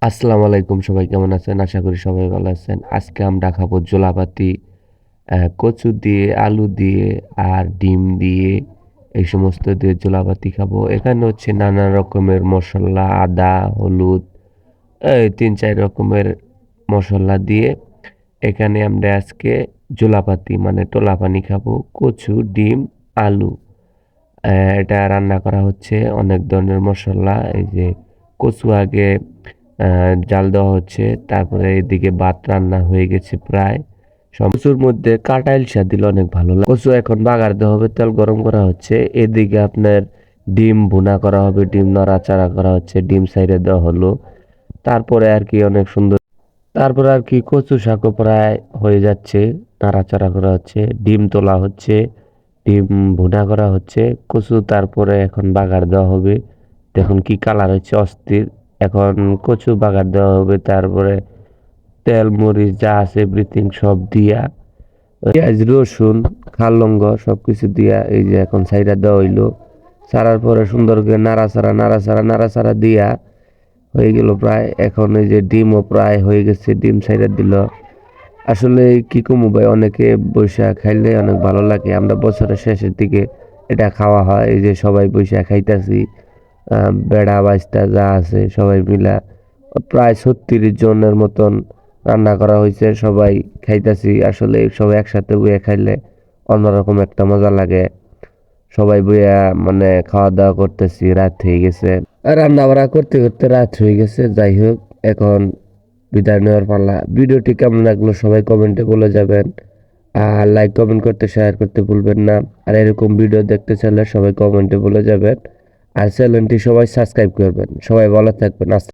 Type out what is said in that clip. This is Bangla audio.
আসসালামু আলাইকুম, সবাই কেমন আছেন? আশা করি সবাই ভালো আছেন। আজকে আমরা খাবো জোলাপাতি, কচু দিয়ে, আলু দিয়ে আর ডিম দিয়ে এই সমস্ত দিয়ে জোলাপাতি খাবো। এখানে হচ্ছে নানা রকমের মসল্লা, আদা, হলুদ, এই ৩-৪ রকমের মসল্লা দিয়ে এখানে আমরা আজকে জোলাপাতি মানে টোলা পানি খাবো। কচু, ডিম, আলু। এটা রান্না করা হচ্ছে অনেক ধরনের মসল্লা। এই যে কচু আগে জাল দেওয়া হচ্ছে, তারপরে এদিকে ভাত রান্না হয়ে গেছে প্রায়। কচুর মধ্যে কাটা ইলশা দিলে অনেক ভালো লাগে। কচু এখন বাগার দেওয়া হবে, তেল গরম করা হচ্ছে। এদিকে আপনার ডিম ভুনা করা হবে, ডিম নাড়াচাড়া করা হচ্ছে, ডিম সাইডে দেওয়া হলো। তারপরে আর কি অনেক সুন্দর। তারপরে আর কি কচু শাকও প্রায় হয়ে যাচ্ছে, নাড়াচাড়া করা হচ্ছে, ডিম তোলা হচ্ছে, ডিম ভুনা করা হচ্ছে, কচু তারপরে এখন বাগার দেওয়া হবে। দেখুন কি কালার হচ্ছে অস্থির। এখন কচু বাগার দেওয়া হবে, তারপরে তেল মরিচ যা আছে এভরিথিং সব দিয়া, পেঁয়াজ রসুন খাল লঙ্গ সবকিছু দিয়া এই যে এখন সাইডা দেওয়া হইলো। ছাড়ার পরে সুন্দর করে নাড়াচাড়া নাড়াচাড়া নাড়াচাড়া দিয়া হয়ে গেল প্রায়। এখন এই যে ডিমও প্রায় হয়ে গেছে, ডিম সাইডা দিল। আসলে কি কমু ভাই, অনেকে বৈশা খাইলে অনেক ভালো লাগে। আমরা বছরের শেষের দিকে এটা খাওয়া হয়, এই যে সবাই বৈশা খাইতাছি। বেড়া বাইস্তা যা আছে সবাই মিলা প্রায় ৩৬ জনের মতন রান্না করা হয়েছে, সবাই খাইতাছি। আসলে সবাই একসাথে বইয়া খাইলে অন্যরকম একটা মজা লাগে। সবাই বইয়া মানে খাওয়া দাওয়া করতেছি, রাত হয়ে গেছে। আর রান্না বাড়া করতে করতে রাত হয়ে গেছে। যাই হোক, এখন বিদায় নেওয়ার পালা। ভিডিওটি কেমন লাগলো সবাই কমেন্টে বলে যাবেন। আর লাইক কমেন্ট করতে শেয়ার করতে ভুলবেন না। আর এরকম ভিডিও দেখতে চাইলে সবাই কমেন্টে বলে যাবেন। আর চ্যানেলটি সবাই সাবস্ক্রাইব করবেন। সবাই ভালো থাকবেন।